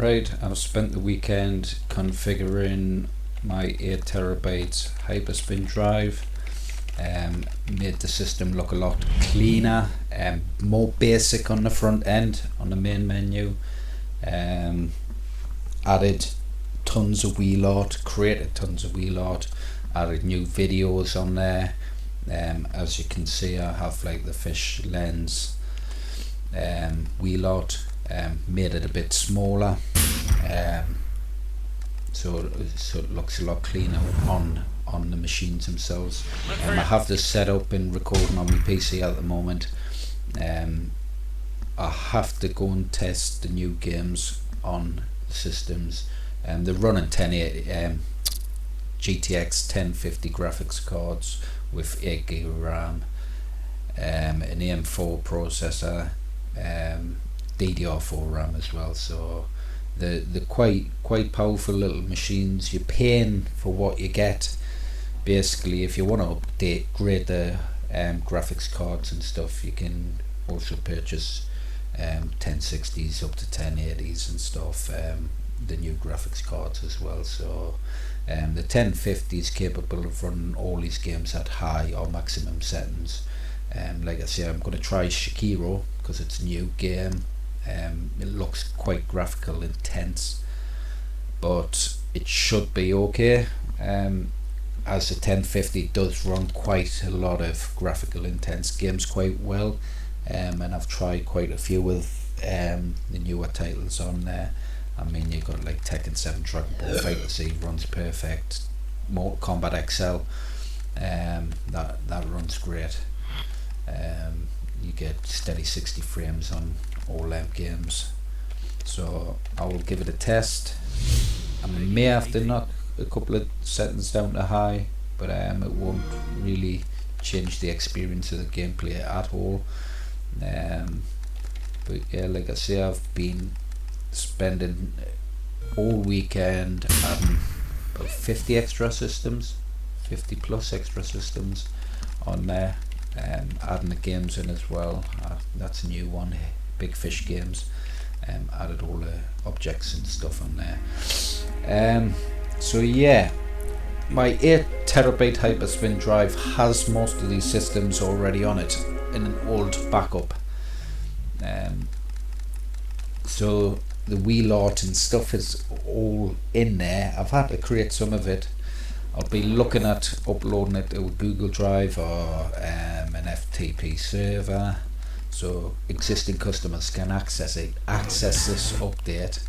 Right, I've spent the weekend configuring my 8 TB Hyperspin drive. Made the system look a lot cleaner, more basic on the front end, on the main menu. Added tons of wheel art, created tons of wheel art, added new videos on there. As you can see, I have like the fish lens wheel art. Made it a bit smaller, so it looks a lot cleaner on the machines themselves. I have this set up and recording on my PC at the moment. I have to go and test the new games on the systems. They're running 1080 GTX 1050 graphics cards with 8GB RAM, an AM4 processor, DDR4 RAM as well. So they're quite powerful little machines. You're paying for what you get. Basically, if you want to upgrade the graphics cards and stuff, you can also purchase 1060s up to 1080s and stuff, the new graphics cards as well. So the 1050 is capable of running all these games at high or maximum settings. Like I say, I'm going to try SHAR-KADE because it's a new game. It looks quite graphical intense, but it should be okay, as the 1050 does run quite a lot of graphical intense games quite well, and I've tried quite a few with the newer titles on there. I mean, you've got like Tekken 7 Dragon Ball Fighter runs perfect, Mortal Kombat XL, that runs great. You get steady 60 frames on all them games, so I will give it a test. I may have to knock a couple of settings down to high, but it won't really change the experience of the gameplay at all. But yeah, like I say, I've been spending all weekend adding about 50 extra systems, 50 plus extra systems on there, adding the games in as well. That's a new one, Big Fish Games. Added all the objects and stuff on there. So yeah, my 8 TB Hyperspin drive has most of these systems already on it in an old backup. So the wheel art and stuff is all in there. I've had to create some of it. I'll be looking at uploading it to a Google Drive or an FTP server, so existing customers can access this update.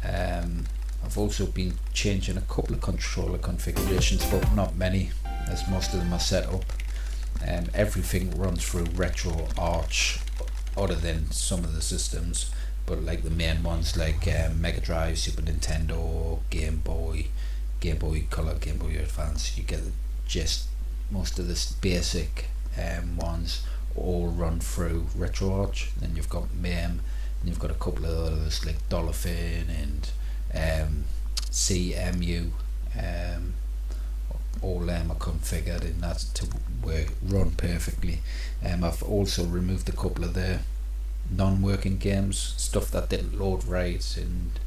I've also been changing a couple of controller configurations, but not many, as most of them are set up. Everything runs through RetroArch, other than some of the systems, but like the main ones like Mega Drive, Super Nintendo, Game Boy Color, Game Boy Advance, you get the gist. Most of the basic ones all run through RetroArch. Then you've got MAME, and you've got a couple of others like Dolphin and CMU. All them are configured in that to run perfectly. I've also removed a couple of the non-working games, stuff that didn't load right and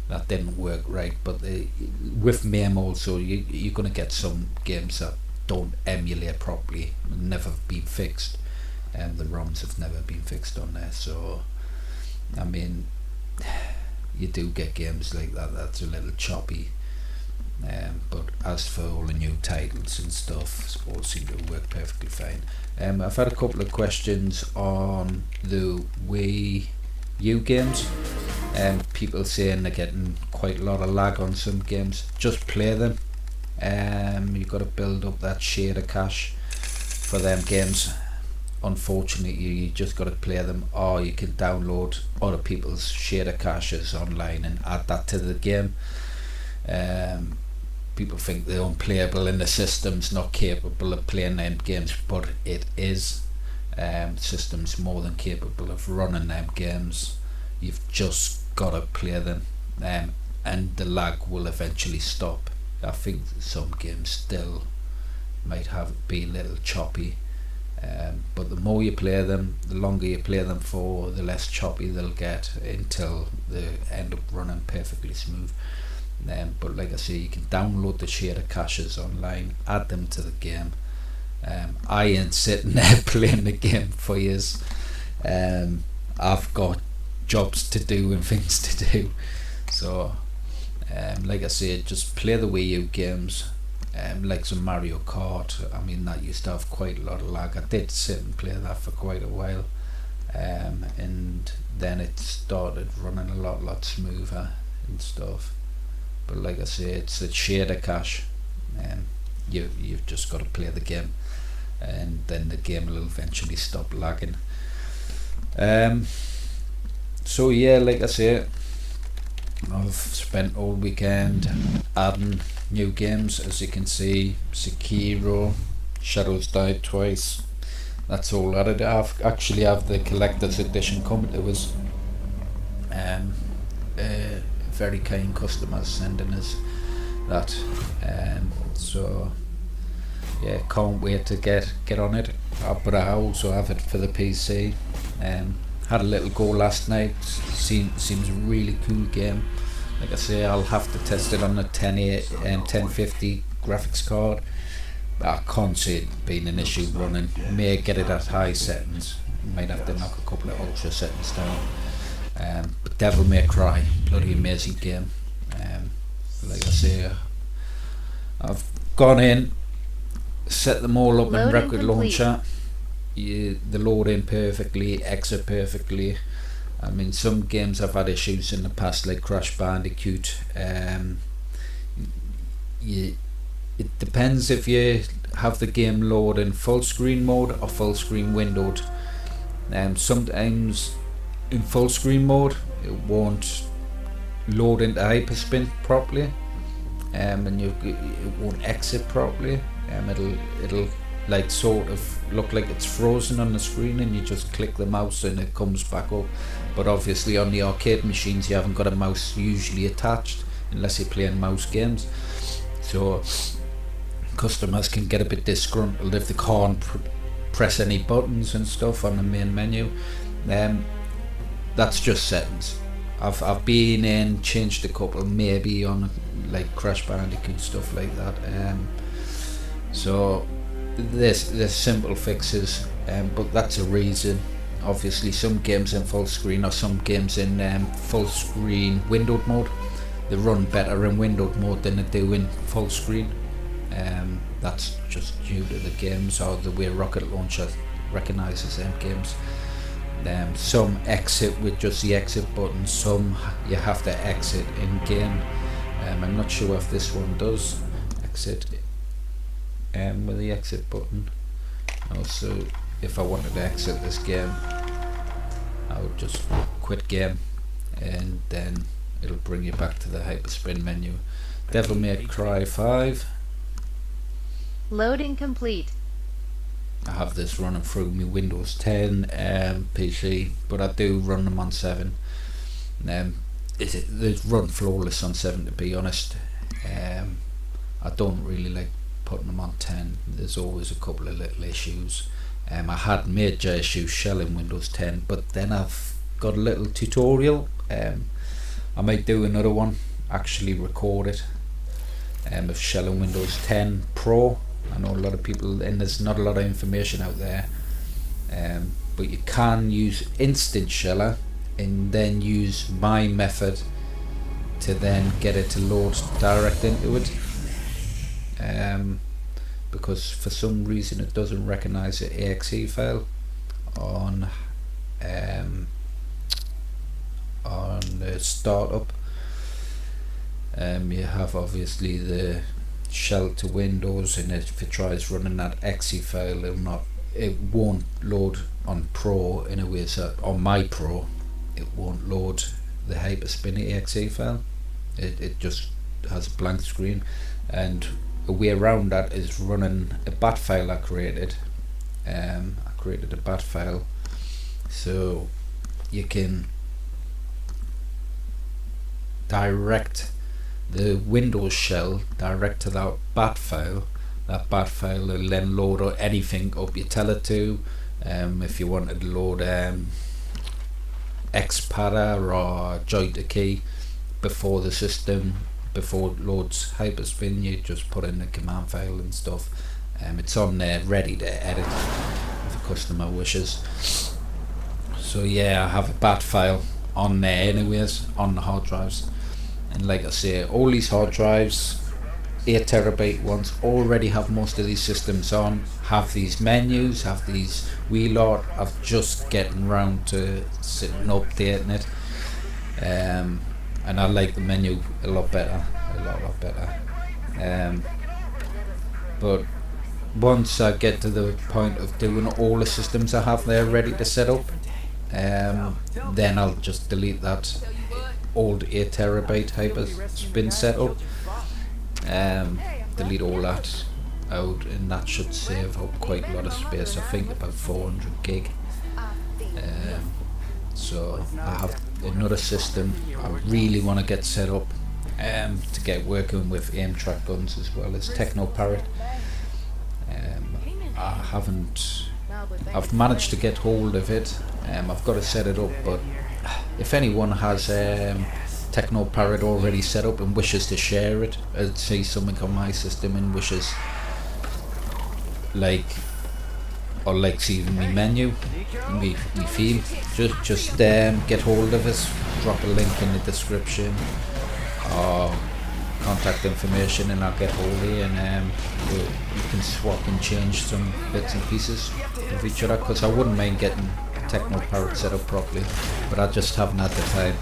that didn't work right. But with MAME also, you're going to get some games that don't emulate properly, never been fixed, and the ROMs have never been fixed on there. So I mean, you do get games like that that's a little choppy, but as for all the new titles and stuff, all seem to work perfectly fine. I've had a couple of questions on the Wii U games, people saying they're getting quite a lot of lag on some games. Just play them. You've got to build up that shader cache for them games. Unfortunately, you just got to play them, or you can download other people's shader caches online and add that to the game. People think they're unplayable and the system's not capable of playing them games, but it is. System's more than capable of running them games. You've just got to play them, and the lag will eventually stop. I think some games still might be a little choppy, but the more you play them, the longer you play them for, the less choppy they'll get until they end up running perfectly smooth. But like I say, you can download the shader caches online, add them to the game. I ain't sitting there playing the game for years. I've got jobs to do and things to do, so like I say, just play the Wii U games, like some Mario Kart. I mean, that used to have quite a lot of lag. I did sit and play that for quite a while, and then it started running a lot smoother and stuff. But like I say, it's a shader cache, and you've just got to play the game, and then the game will eventually stop lagging. So yeah, like I say, I've spent all weekend adding new games. As you can see, Sekiro, Shadows Die Twice, that's all added. I've actually have the collector's edition coming. It was very kind customers sending us that, so yeah, can't wait to get on it. But I also have it for the PC. Had a little go last night. Seems a really cool game. Like I say, I'll have to test it on a 1050 graphics card. I can't see it being an issue running. May get it at high settings. Might have to knock a couple of ultra settings down. But Devil May Cry, bloody amazing game. Like I say, I've gone in, set them all up in Record Launcher. They load in perfectly, exit perfectly. I mean, some games I've had issues in the past, like Crash Bandicoot. It depends if you have the game load in full screen mode or full screen windowed. Sometimes in full screen mode it won't load into Hyperspin properly, and it won't exit properly. It'll like sort of look like it's frozen on the screen, and you just click the mouse and it comes back up. But obviously on the arcade machines you haven't got a mouse usually attached unless you're playing mouse games, so customers can get a bit disgruntled if they can't press any buttons and stuff on the main menu. That's just settings. I've been in, changed a couple, maybe on like Crash Bandicoot, stuff like that. So there's simple fixes, but that's a reason. Obviously some games in full screen or some games in full screen windowed mode, they run better in windowed mode than they do in full screen. That's just due to the games or the way Rocket Launcher recognises them games. Some exit with just the exit button, some you have to exit in game. I'm not sure if this one does exit with the exit button. Also, if I wanted to exit this game, I would just quit game and then it'll bring you back to the Hyperspin menu. Devil May Cry 5. Loading complete. I have this running through my Windows 10 PC, but I do run them on 7. They run flawless on 7, to be honest. I don't really like putting them on 10. There's always a couple of little issues. I had major issues shelling Windows 10, but then I've got a little tutorial. I might do another one, actually record it, of shelling Windows 10 Pro. I know a lot of people, and there's not a lot of information out there, but you can use Instant Sheller and then use my method to then get it to load direct into it, because for some reason it doesn't recognize the exe file on the startup. You have obviously the shell to Windows, and if it tries running that exe file, it won't load on Pro in a way. So on my Pro it won't load the Hyperspin exe file. It just has a blank screen, and a way around that is running a bat file I created. I created a bat file so you can direct the Windows shell direct to that bat file that bat file will then load anything up you tell it to. If you wanted to load XPattern or joint key before the system, before it loads Hyperspin, you just put in the command file and stuff. It's on there ready to edit if the customer wishes. So yeah, I have a bat file on there anyways, on the hard drives. And like I say, all these hard drives, 8TB ones, already have most of these systems on, have these menus, have these wheelot. I've just getting round to sitting and updating it. And I like the menu a lot better, a lot better. But once I get to the point of doing all the systems I have there ready to set up, then I'll just delete that old 8TB Hyperspin setup. Delete all that out, and that should save up quite a lot of space. I think about 400 gig. So I have another system I really want to get set up to get working with aim track guns as well as TechnoParrot. I've managed to get hold of it. I've got to set it up, but if anyone has TechnoParrot already set up and wishes to share it, I'd see something on my system and wishes seeing me menu, me theme, just get hold of us, drop a link in the description or contact information, and I'll get hold of you, and we can swap and change some bits and pieces of each other, because I wouldn't mind getting TechnoParrot set up properly, but I just haven't had the time.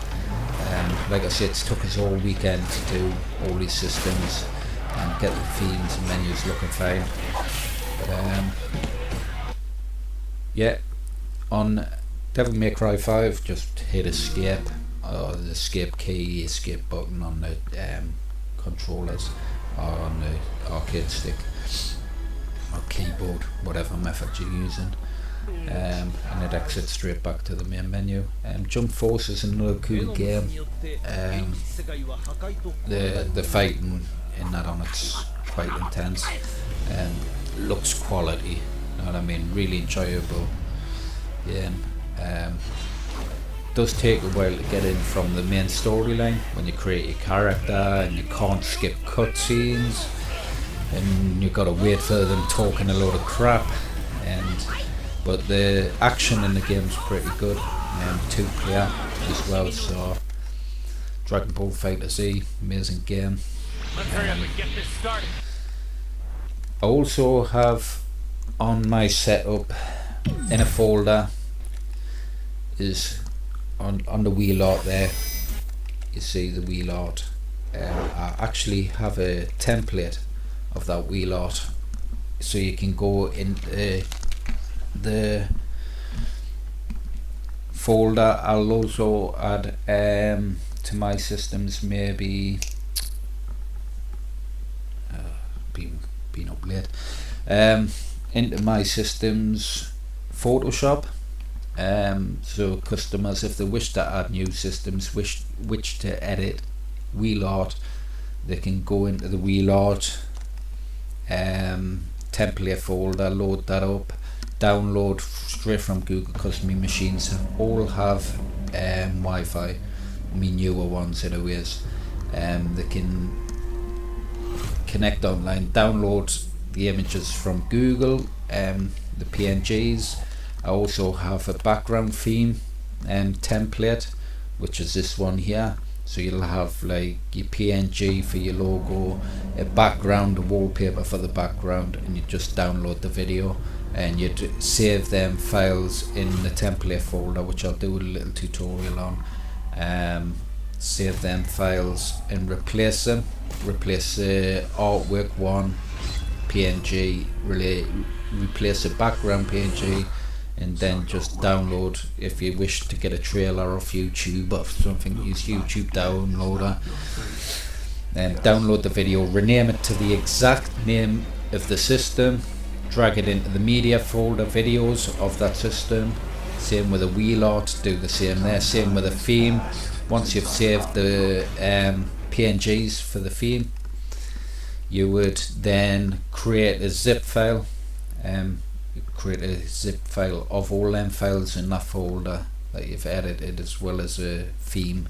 Like I said, it's took us all weekend to do all these systems and get the themes and menus looking fine. But yeah, on Devil May Cry 5, just hit escape, or the escape key, escape button on the controllers or on the arcade stick or keyboard, whatever method you're using. And it exits straight back to the main menu. Jump Force is another cool game. The fighting in that on it's quite intense and looks quality, you know what I mean, really enjoyable. Yeah, does take a while to get in from the main storyline when you create your character, and you can't skip cutscenes, and you've got to wait for them talking a load of crap. But the action in the game's pretty good, 2-player as well. So Dragon Ball FighterZ, amazing game. I also have on my setup in a folder is on the wheel art there. You see the wheel art. I actually have a template of that wheel art, so you can go into the folder. I'll also add to my systems, maybe been up late, into my systems Photoshop, so customers, if they wish to add new systems, wish to edit wheel art, they can go into the wheel art template folder, load that up, download straight from Google, because my machines all have Wi-Fi, my newer ones anyways. They can connect online, download the images from Google, the PNGs. I also have a background theme template, which is this one here. So you'll have like your PNG for your logo, a background, a wallpaper for the background, and you just download the video, and you'd save them files in the template folder, which I'll do a little tutorial on. Save them files and replace them. Replace the artwork one PNG, replace the background PNG, and then just download. If you wish to get a trailer off YouTube or something, use YouTube downloader, and download the video, rename it to the exact name of the system, drag it into the media folder, videos of that system. Same with the wheel art, do the same there. Same with the theme. Once you've saved the PNGs for the theme, you would then create a zip file. Create a zip file of all them files in that folder that you've edited, as well as a theme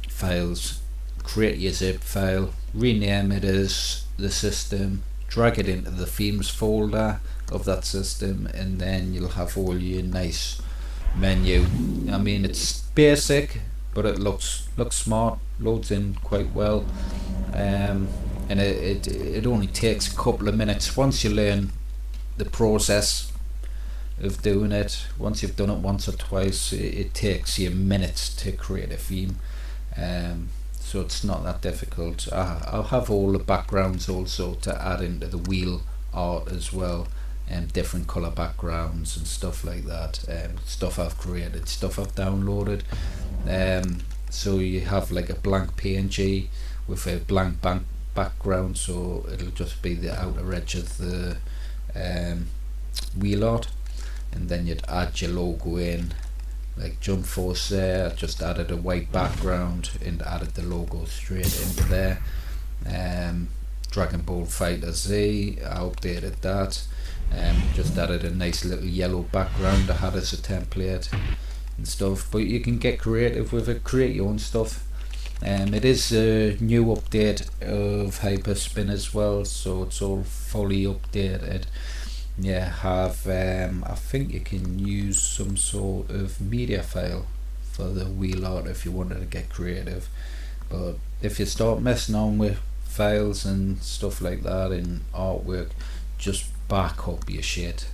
files. Create your zip file, rename it as the system, drag it into the themes folder of that system, and then you'll have all your nice menu. I mean, it's basic, but it looks smart, loads in quite well, and it only takes a couple of minutes once you learn the process of doing it. Once you've done it once or twice, it takes you minutes to create a theme, so it's not that difficult. I'll have all the backgrounds also to add into the wheel art as well, and different color backgrounds and stuff like that, stuff I've created, stuff I've downloaded. So you have like a blank PNG with a blank background, so it'll just be the outer edge of the wheel art, and then you'd add your logo in, like Jump Force there. I just added a white background and added the logo straight into there. Dragon Ball Fighter Z, I updated that, just added a nice little yellow background I had as a template and stuff. But you can get creative with it, create your own stuff. It is a new update of Hyperspin as well, so it's all fully updated. Yeah, have I think you can use some sort of media file for the wheel art if you wanted to get creative. But if you start messing on with files and stuff like that in artwork, just back up your shit.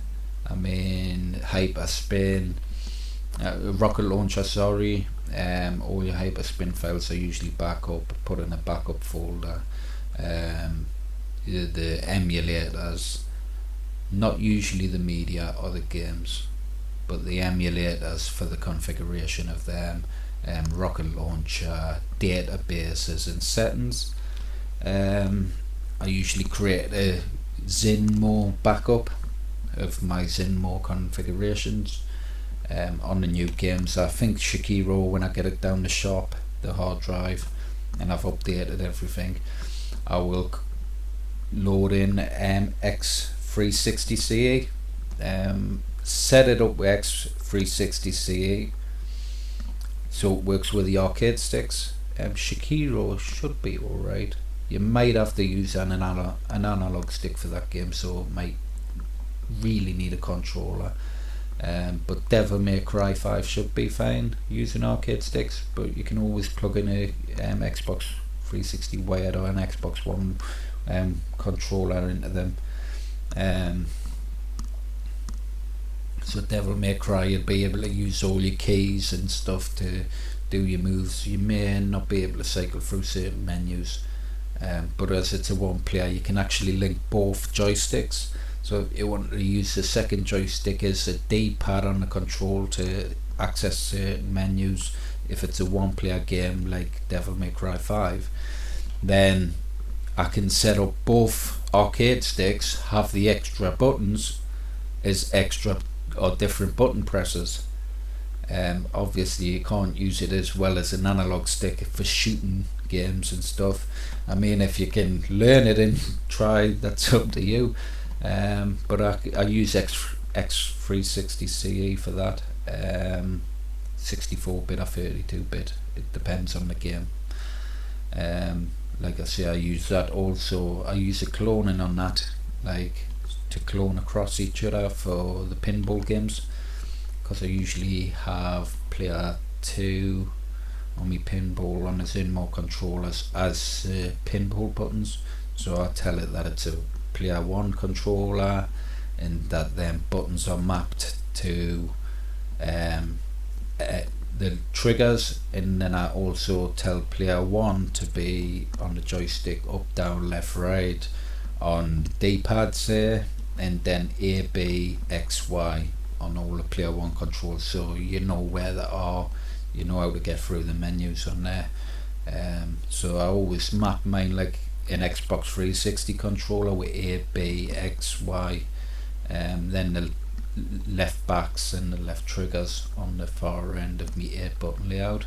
I mean, Hyperspin, rocket launcher, sorry, all your Hyperspin files are usually back up, put in a backup folder. The emulators, not usually the media or the games, but the emulators for the configuration of them, rocket launcher, databases and settings. I usually create a Zinmo backup of my Zinmo configurations on the new games. I think Shakiro, when I get it down the shop, the hard drive, and I've updated everything, I will load in X360CE, set it up with X360CE so it works with the arcade sticks. Shakiro should be alright. You might have to use an analog stick for that game, so it might really need a controller. But Devil May Cry 5 should be fine using arcade sticks, but you can always plug in a Xbox 360 wired or an Xbox One controller into them. So Devil May Cry, you'll be able to use all your keys and stuff to do your moves. You may not be able to cycle through certain menus, but as it's a one player, you can actually link both joysticks. So if you want to use the second joystick as a D-pad on the control to access certain menus, if it's a one player game like Devil May Cry 5, then I can set up both arcade sticks, have the extra buttons as extra or different button presses. Obviously you can't use it as well as an analog stick for shooting games and stuff. I mean, if you can learn it and try, that's up to you. But I use X360CE for that, 64-bit or 32-bit, it depends on the game. Like I say, I use that also. I use a cloning on that, like to clone across each other for the pinball games, because I usually have player 2 on my pinball on the Zinmo controllers as pinball buttons, so I tell it that it's a player 1 controller and that them buttons are mapped to the triggers, and then I also tell player 1 to be on the joystick up, down, left, right on D-pads there, and then A, B, X, Y on all the player 1 controls, so you know where they are, you know how to get through the menus on there. So I always map mine like an Xbox 360 controller with A, B, X, Y, then the left backs and the left triggers on the far end of my 8-button layout.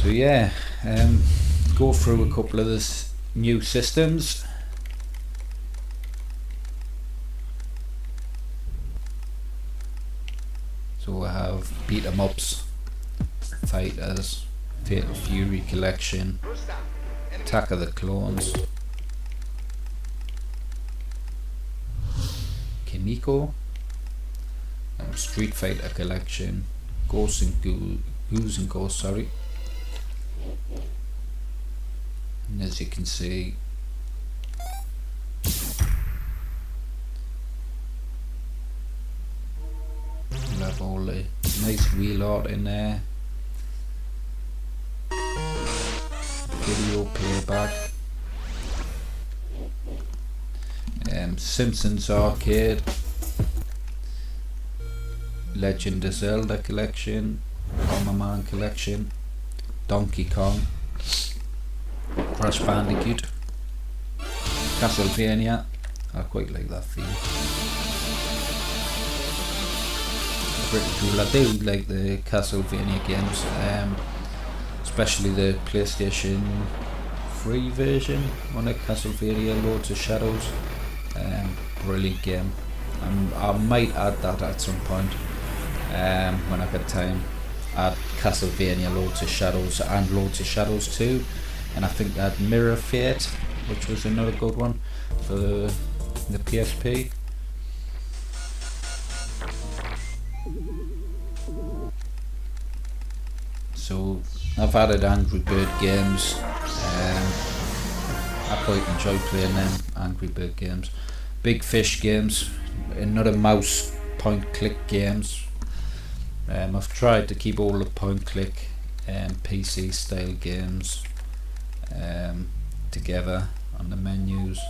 So yeah, go through a couple of this new systems. So I have beat 'em ups, fighters, Fatal Fury Collection, Attack of the Clones, Kineko, Street Fighter Collection, Ghosts and Ghouls and Ghosts, sorry. And as you can see, we'll have all the nice wheel art in there, video playback, Simpsons Arcade, Legend of Zelda Collection, Bomberman Collection, Donkey Kong, Crash Bandicoot, Castlevania. I quite like that theme. Pretty cool. I do like the Castlevania games, especially the PlayStation 3 version on it, Castlevania Lords of Shadows. Brilliant game. I might add that at some point when I get time. Add Castlevania Lords of Shadows and Lords of Shadows 2, and I think that Mirror Fate, which was another good one for the PSP. So I've added Angry Bird games. I quite enjoy playing them Angry Bird games. Big Fish games, another mouse point click games. I've tried to keep all the point click PC style games together on the menus.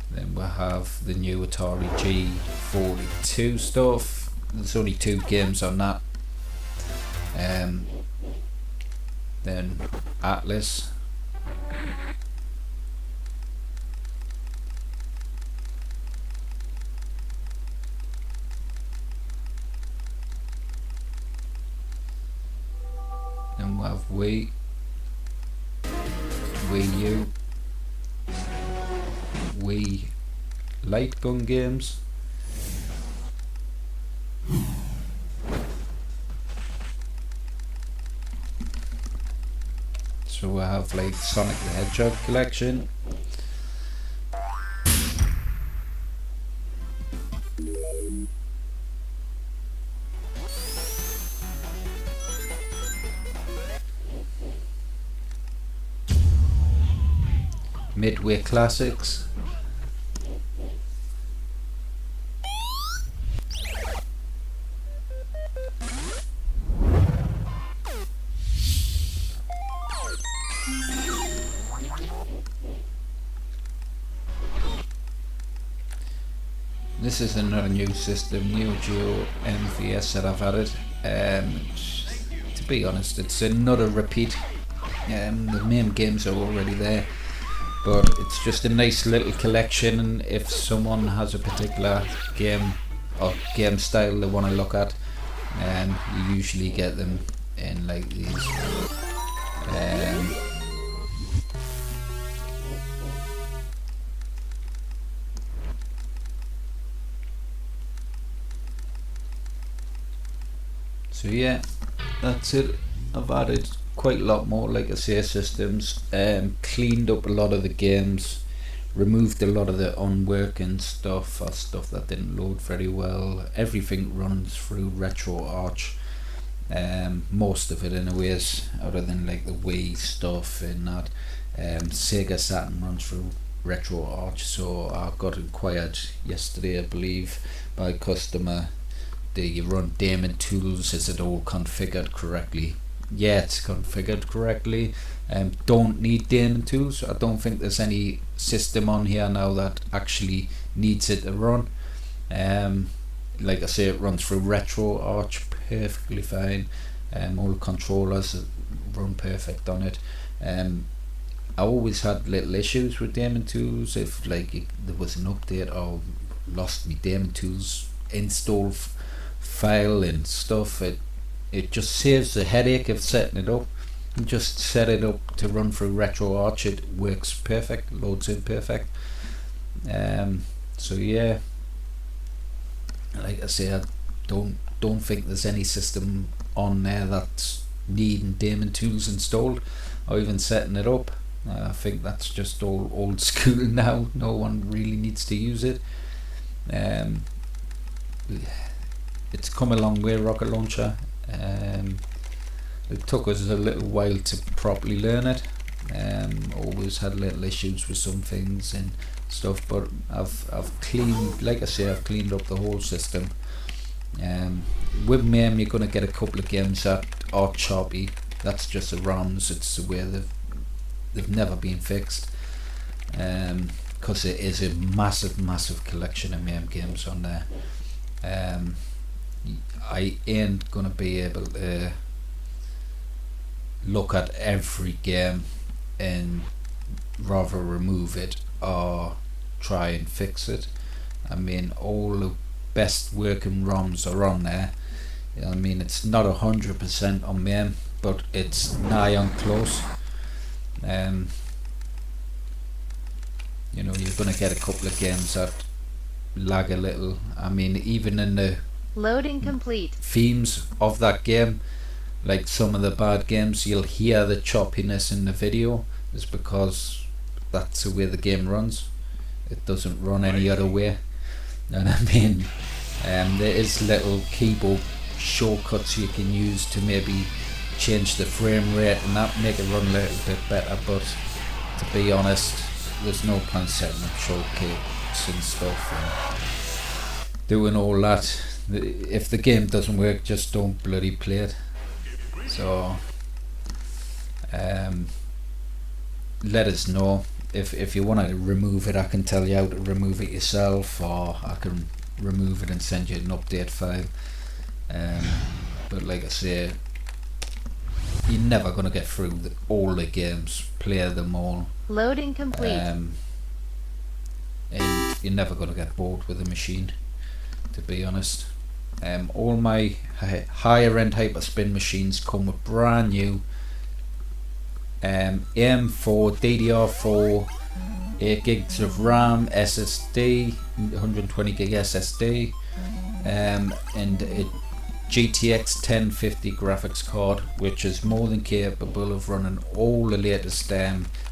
Then we'll have the new Atari G42 stuff. There's only 2 games on that. Then Atlas. Then we'll have Wii U, Wii light gun games, so I have like Sonic the Hedgehog collection, Midway Classics, this is another new system, Neo Geo MVS that I've added. To be honest, it's another repeat. The main games are already there, but it's just a nice little collection, and if someone has a particular game or game style they want to look at, you usually get them in like these. So yeah, that's it. I've added quite a lot more, like I say, systems, cleaned up a lot of the games, removed a lot of the unworking stuff or stuff that didn't load very well. Everything runs through RetroArch, most of it anyways, other than like the Wii stuff and that. Sega Saturn runs through RetroArch, so I got inquired yesterday, I believe, by a customer. Do you run Daemon Tools? Is it all configured correctly? Yeah, it's configured correctly. Don't need Daemon Tools. I don't think there's any system on here now that actually needs it to run. Like I say, it runs through RetroArch perfectly fine. All controllers run perfect on it. I always had little issues with Daemon Tools. If like there was an update or lost me Daemon Tools install file and stuff, it just saves the headache of setting it up. and just set it up to run through RetroArch. It works perfect, loads in perfect. So yeah, like I say, I don't think there's any system on there that's needing daemon tools installed or even setting it up. I think that's just all old school now. No one really needs to use it. It's come a long way, Rocket Launcher. It took us a little while to properly learn it. Always had little issues with some things and stuff, but I've cleaned, like I say, I've cleaned up the whole system. With MAME you're going to get a couple of games that are choppy. That's just the ROMs. It's the way they've never been fixed, because it is a massive collection of MAME games on there. I ain't going to be able to look at every game and rather remove it or try and fix it. I mean, all the best working ROMs are on there. I mean, it's not 100% on MAME, but it's nigh on close. You know, you're going to get a couple of games that lag a little. I mean, even in the loading complete themes of that game, like some of the bad games, you'll hear the choppiness in the video. Is because that's the way the game runs. It doesn't run any other way. And I mean, there is little keyboard shortcuts you can use to maybe change the frame rate and that make it run a little bit better, but to be honest, there's no point setting up shortcuts and stuff and doing all that. If the game doesn't work, just don't bloody play it. So let us know if you want to remove it. I can tell you how to remove it yourself, or I can remove it and send you an update file. But like I say, you're never going to get through all the games, play them all. Loading complete. And you're never going to get bored with the machine, to be honest. All my higher end Hyperspin machines come with brand new AM4, DDR4, 8 gigs of RAM, SSD, 120 gig SSD, and a GTX 1050 graphics card, which is more than capable of running all the latest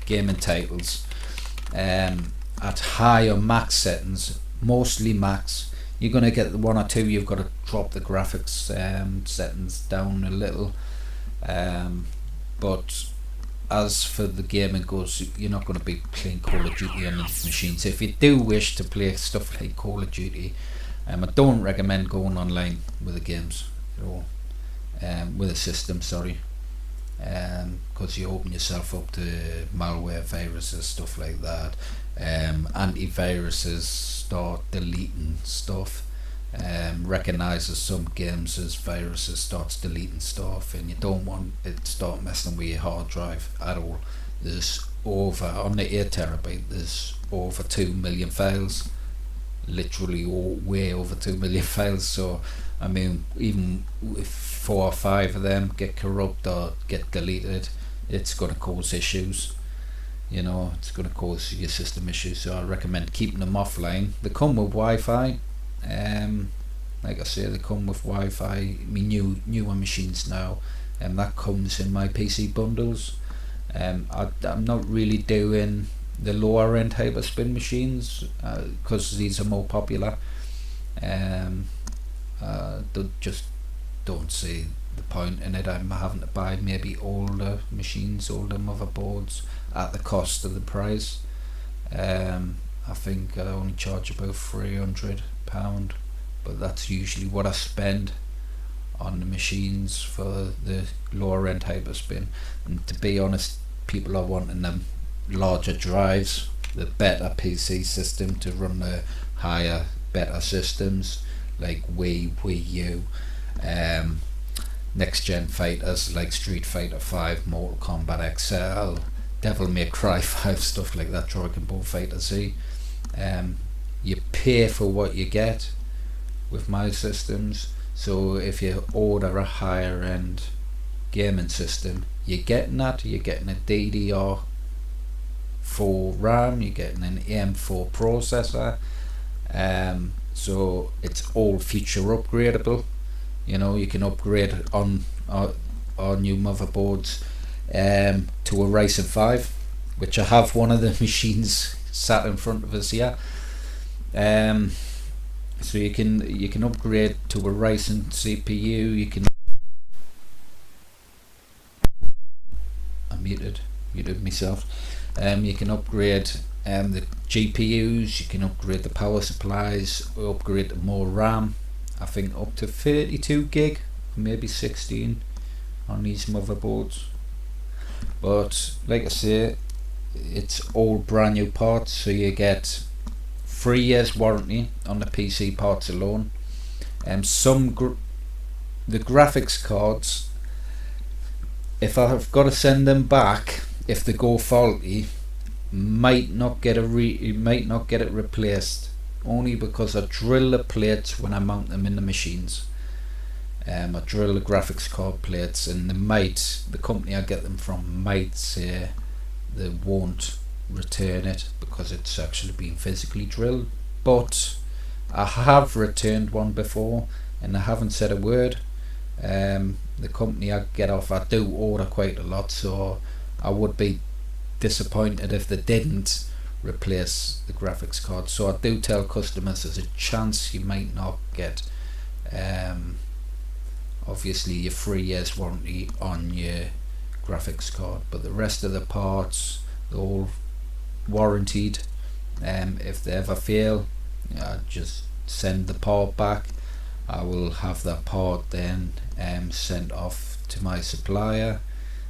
gaming titles at high or max settings, mostly max. You're going to get one or two, you've got to drop the graphics settings down a little, but as for the gaming goes, you're not going to be playing Call of Duty on these machines. If you do wish to play stuff like Call of Duty, I don't recommend going online with the games at all, with a system, sorry, because you open yourself up to malware, viruses, stuff like that. Antiviruses start deleting stuff, recognizes some games as viruses, starts deleting stuff, and you don't want it to start messing with your hard drive at all. There's on the 8 terabyte, there's over 2 million files, literally way over 2 million files. So I mean, even if 4 or 5 of them get corrupt or get deleted, it's going to cause issues. You know, it's going to cause your system issues. So I recommend keeping them offline. They come with Wi-Fi. Like I say, they come with Wi-Fi. I mean, newer machines now, and that comes in my PC bundles. I'm not really doing the lower end Hyperspin machines because these are more popular. Just don't see the point in it. I'm having to buy maybe older machines, older motherboards at the cost of the price. I think I only charge about £300, but that's usually what I spend on the machines for the lower end Hyperspin. And to be honest, people are wanting them larger drives, the better PC system to run the higher, better systems like Wii U, next gen fighters like Street Fighter 5, Mortal Kombat XL, Devil May Cry 5, stuff like that, Dragon Ball Fighter Z. You pay for what you get with my systems. So if you order a higher end gaming system, you're getting that. You're getting a DDR4 RAM, you're getting an AM4 processor, so it's all feature upgradable. You know, you can upgrade on our new motherboards to a Ryzen 5, which I have one of the machines sat in front of us here. So you can upgrade to a Ryzen CPU. You can I muted myself. You can upgrade the GPUs. You can upgrade the power supplies. Upgrade to more RAM. I think up to 32 gig, maybe 16 on these motherboards. But like I say, it's all brand new parts, so you get 3 years warranty on the PC parts alone. And the graphics cards, if I've got to send them back, if they go faulty, might not get it replaced, only because I drill the plates when I mount them in the machines. I drill the graphics card plates, and the company I get them from might say they won't return it because it's actually been physically drilled. But I have returned one before and I haven't said a word. The company I get off, I do order quite a lot, so I would be disappointed if they didn't replace the graphics card. So I do tell customers there's a chance you might not get obviously your 3 years warranty on your graphics card, but the rest of the parts, they're all warranted. If they ever fail, just send the part back. I will have that part then sent off to my supplier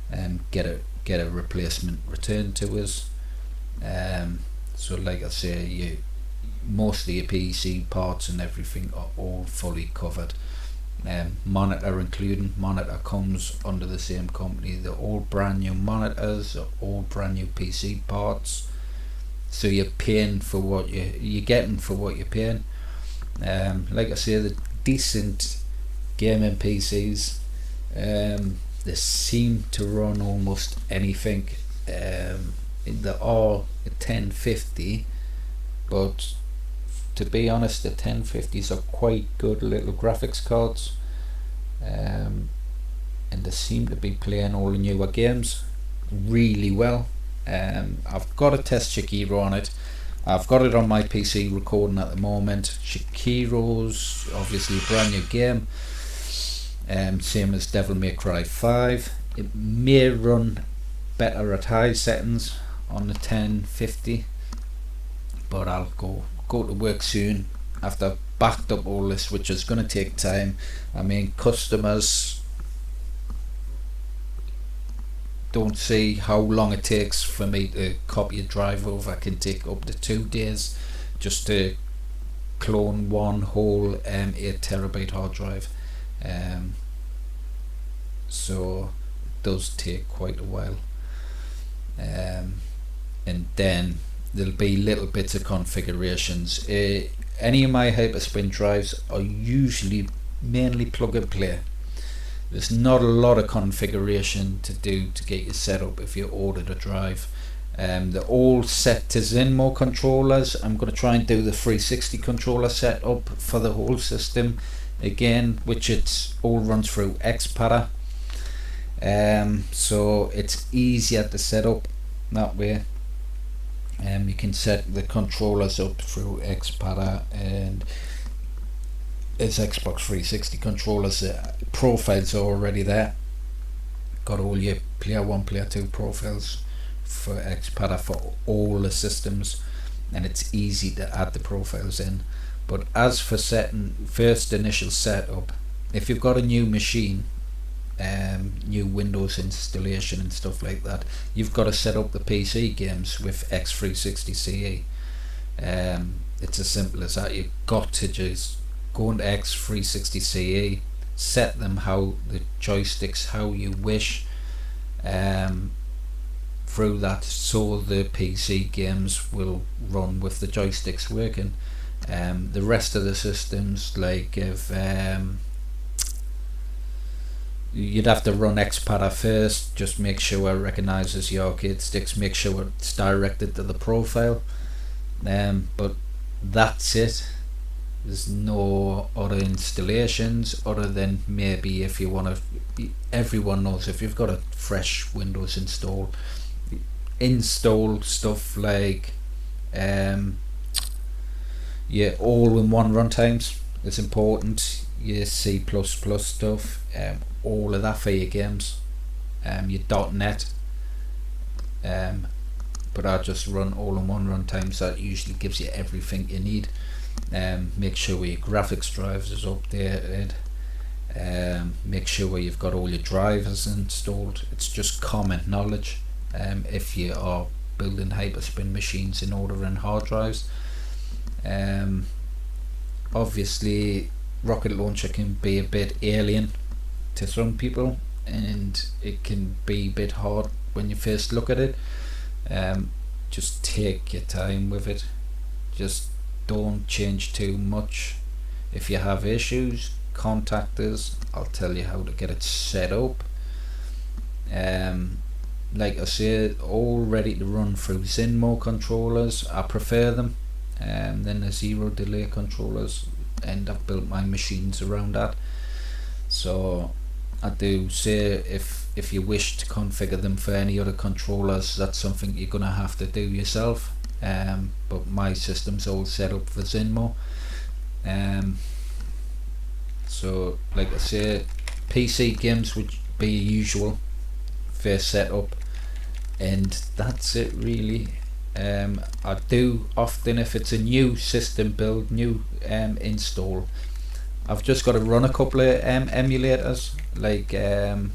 and get a replacement returned to us. So like I say, most of your PC parts and everything are all fully covered. Monitor including. Monitor comes under the same company. They're all brand new monitors, they're all brand new PC parts, so you're paying for what you're getting for what you're paying. Like I say, the decent gaming PCs, they seem to run almost anything. They are a 1050, but to be honest, the 1050s are quite good little graphics cards, and they seem to be playing all the newer games really well. I've got a test Shakiro on it. I've got it on my PC recording at the moment. Shakiro's obviously a brand new game, same as Devil May Cry 5. It may run better at high settings on the 1050, but I'll go to work soon after I've backed up all this, which is going to take time. I mean, customers don't see how long it takes for me to copy a drive over. It can take up to 2 days just to clone one whole 8TB hard drive, so it does take quite a while, and then there'll be little bits of configurations. Any of my Hyperspin drives are usually mainly plug and play. There's not a lot of configuration to do to get you set up if you ordered a drive. They're all set to Zenmo controllers. I'm going to try and do the 360 controller setup for the whole system again, which it's all runs through XPadder, so it's easier to set up that way. You can set the controllers up through XPadder, and it's Xbox 360 controllers. Profiles are already there. Got all your player 1, player 2 profiles for XPadder for all the systems, and it's easy to add the profiles in. But as for setting first initial setup, if you've got a new machine, new Windows installation and stuff like that, you've got to set up the PC games with X360CE. It's as simple as that. You've got to just go into X360CE, set them how the joysticks how you wish through that, so the PC games will run with the joysticks working. The rest of the systems, like if you'd have to run XPattern first, just make sure it recognises your arcade sticks, make sure it's directed to the profile, but that's it. There's no other installations other than maybe if you want to, everyone knows if you've got a fresh Windows install stuff like your all-in-one runtimes is important, your C++ stuff, all of that for your games, your .NET, but I just run all-in-one runtimes. That usually gives you everything you need. Make sure your graphics drivers is updated, make sure you've got all your drivers installed. It's just common knowledge if you are building Hyperspin machines in ordering hard drives. Obviously rocket launcher can be a bit alien to some people and it can be a bit hard when you first look at it. Just take your time with it, just don't change too much. If you have issues, contact us, I'll tell you how to get it set up. Like I said, all ready to run through Zinmo controllers. I prefer them than the zero delay controllers, and I've built my machines around that. So I do say if you wish to configure them for any other controllers, that's something you're gonna have to do yourself. But my system's all set up for Zinmo. So like I say, PC games would be usual first setup, and that's it really. I do often, if it's a new system build, new install, I've just got to run a couple of emulators, like the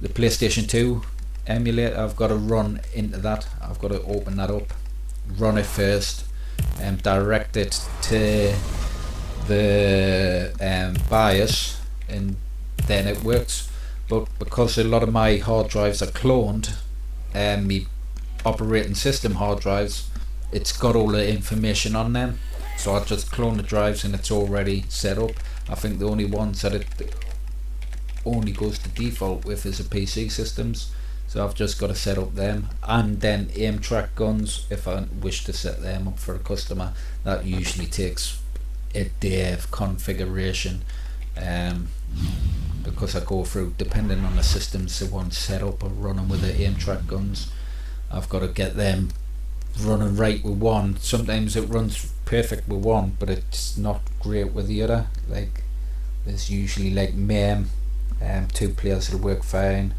PlayStation 2 emulator. I've got to run into that. I've got to open that up, run it first, and direct it to the BIOS, and then it works. But because a lot of my hard drives are cloned, me operating system hard drives, it's got all the information on them, so I just clone the drives and it's already set up. I think the only ones that it only goes to default with is the PC systems, so I've just got to set up them, and then aim track guns if I wish to set them up for a customer. That usually takes a day of configuration, because I go through, depending on the systems the ones set up or running with the aim track guns, I've got to get them running right with one. Sometimes it runs perfect with one, but it's not great with the other. Like there's usually like MAME, 2 players will work fine,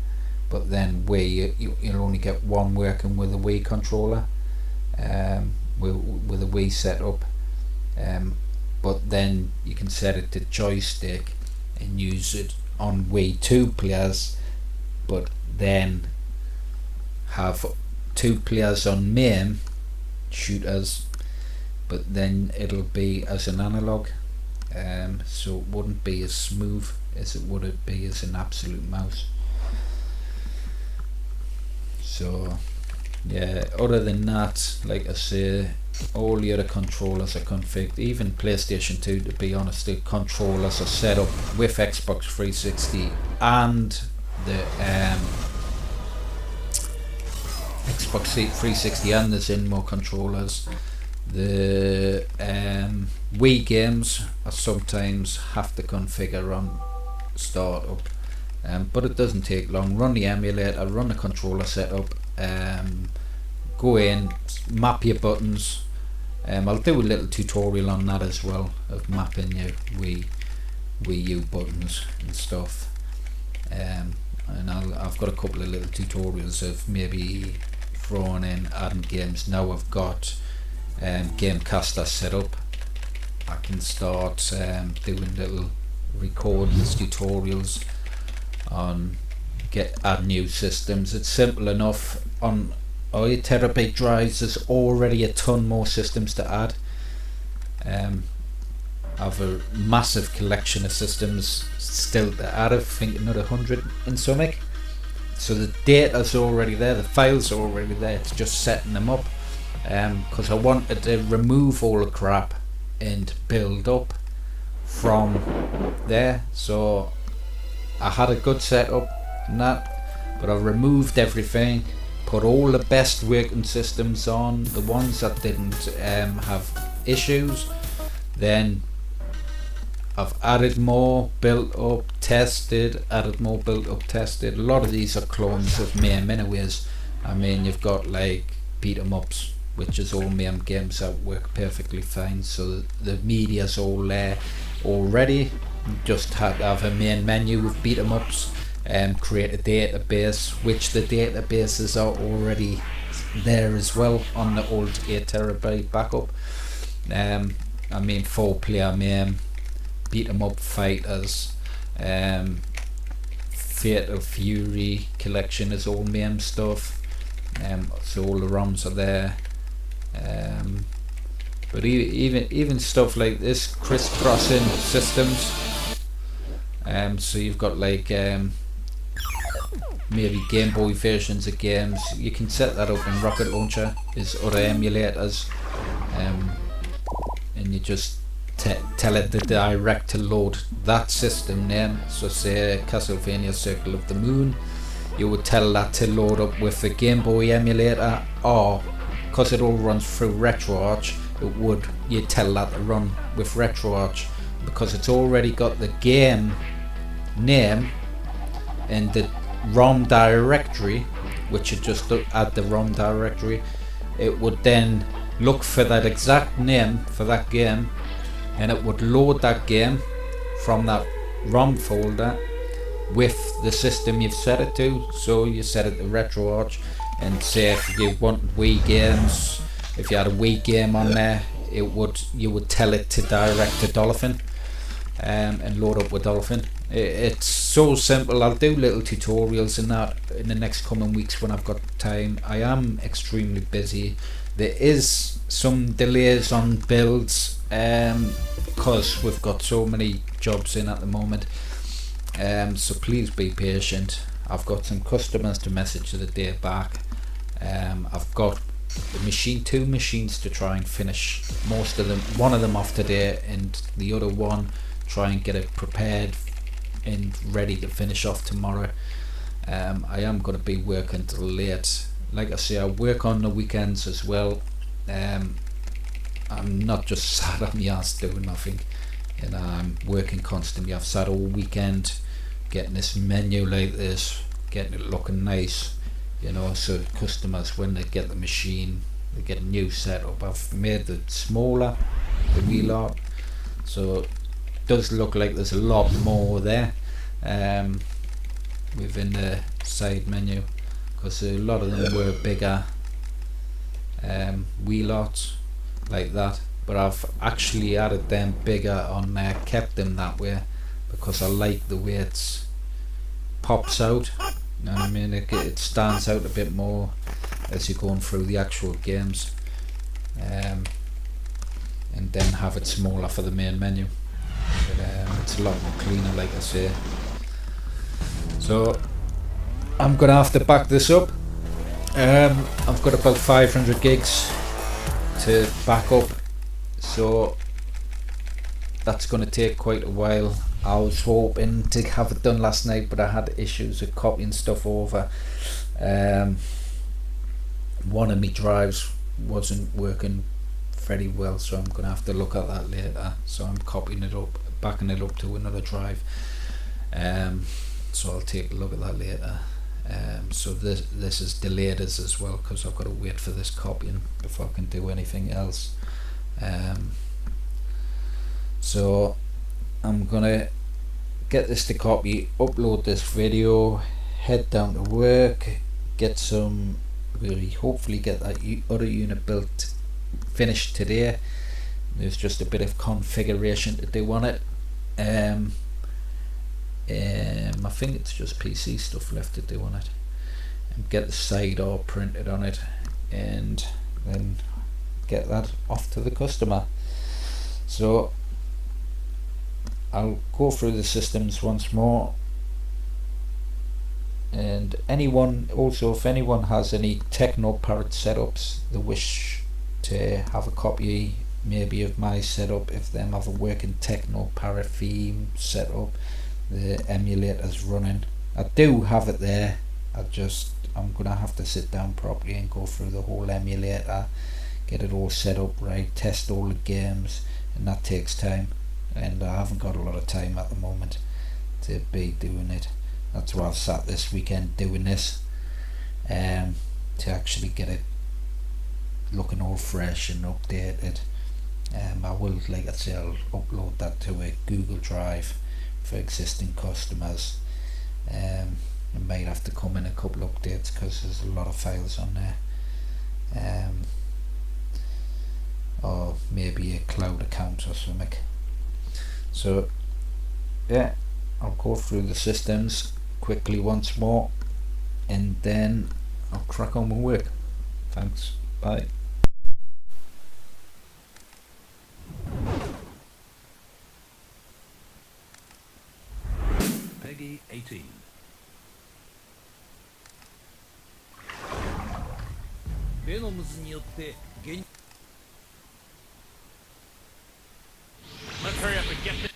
but then Wii, you'll only get one working with a Wii controller, with a Wii setup. But then you can set it to joystick and use it on Wii 2 players, but then have 2 players on MAME shooters, but then it'll be as an analog, so it wouldn't be as smooth as it would be as an absolute mouse. So yeah, other than that, like I say, all the other controllers are configured. Even PlayStation 2, to be honest, the controllers are set up with Xbox 360 and the Xbox 360 and the Zinmo controllers. The Wii games I sometimes have to configure on startup, but it doesn't take long. Run the emulator, run the controller setup, go in, map your buttons. I'll do a little tutorial on that as well, of mapping your Wii U buttons and stuff. And I've got a couple of little tutorials of maybe throwing in adding games. Now I've got Gamecaster set up, I can start doing little recordings, tutorials on add new systems. It's simple enough. On 8 terabyte drives there's already a ton more systems to add. I've a massive collection of systems still to add. I think another 100 and something. So the data's already there, the files are already there, it's just setting them up, because I wanted to remove all the crap and build up from there. So I had a good setup and that, but I removed everything, put all the best working systems on, the ones that didn't have issues. Then I've added more, built up, tested, added more, built up, tested. A lot of these are clones of MAME anyways. I mean, you've got like beat 'em ups, which is all MAME games that work perfectly fine. So the media's all there already. Just have a main menu with beat 'em ups and create a database, which the databases are already there as well on the old 8TB backup. I mean, 4-player MAME, beat 'em up fighters, Fatal Fury collection is all MAME stuff. So all the ROMs are there. But even stuff like this, crisscrossing systems. So you've got like maybe Game Boy versions of games. You can set that up in Rocket Launcher. There's other emulators, and you just tell it to direct to load that system name. So say Castlevania Circle of the Moon, you would tell that to load up with the Game Boy emulator, or because it all runs through RetroArch, you tell that to run with RetroArch, because it's already got the game name and the ROM directory, which you just add the ROM directory. It would then look for that exact name for that game, and it would load that game from that ROM folder with the system you've set it to. So you set it to RetroArch, and say if you want Wii games, if you had a Wii game on there, you would tell it to direct to Dolphin, and load up with Dolphin. It's so simple. I'll do little tutorials in that in the next coming weeks when I've got time. I am extremely busy. There is some delays on builds because we've got so many jobs in at the moment, so please be patient. I've got some customers to message the day back. I've got two machines to try and finish most of them, one of them off today, and the other one try and get it prepared and ready to finish off tomorrow. I am going to be working till late. Like I say, I work on the weekends as well. I'm not just sat on my ass doing nothing, and I'm working constantly. I've sat all weekend getting this menu like this, getting it looking nice, so customers, when they get the machine, they get a new setup. I've made it smaller, the wheel art, so it does look like there's a lot more there within the side menu, because a lot of them were bigger wheel arts like that, but I've actually added them bigger on there, kept them that way, because I like the way it pops out. You know what I mean? It stands out a bit more as you're going through the actual games, and then have it smaller for the main menu. But it's a lot more cleaner, like I say. So I'm gonna have to back this up. I've got about 500 gigs to back up, so that's going to take quite a while. I was hoping to have it done last night, but I had issues with copying stuff over. One of my drives wasn't working very well, so I'm going to have to look at that later. So I'm copying it up, backing it up to another drive. So I'll take a look at that later. So this is delayed as well, because I've got to wait for this copying before I can do anything else. So I'm gonna get this to copy, upload this video, head down to work, hopefully get that other unit built, finished today. There's just a bit of configuration to do on it. I think it's just PC stuff left to do on it, and get the side all printed on it, and then get that off to the customer. So I'll go through the systems once more, and if anyone has any TechnoParrot setups they wish to have a copy maybe of my setup, if them have a working TechnoParrot theme setup, the emulator's running. I do have it there. I'm gonna have to sit down properly and go through the whole emulator, get it all set up right, test all the games, and that takes time, and I haven't got a lot of time at the moment to be doing it. That's why I've sat this weekend doing this, to actually get it looking all fresh and updated. I will, like I say, I'll upload that to a Google Drive for existing customers. It might have to come in a couple updates because there's a lot of files on there, or maybe a cloud account or something. So yeah, I'll go through the systems quickly once more, and then I'll crack on with work. Thanks, bye. Peggy 18. Venoms によって現 Let's hurry up and get this.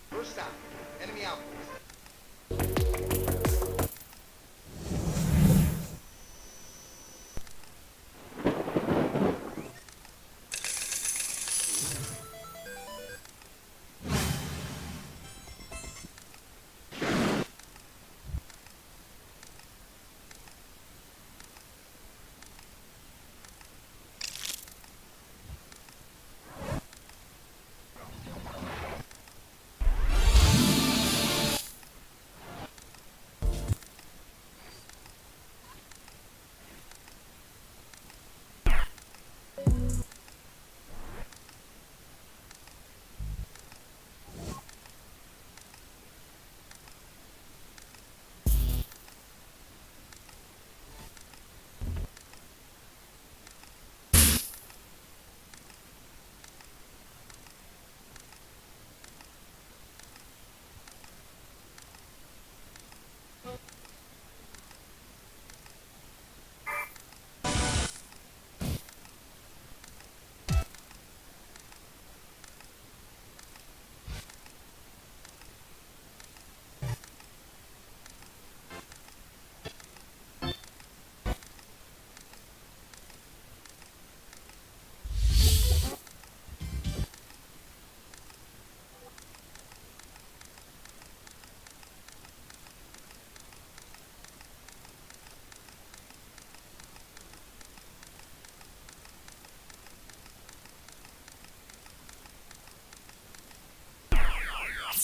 First down. Enemy out.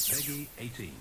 Peggy 18.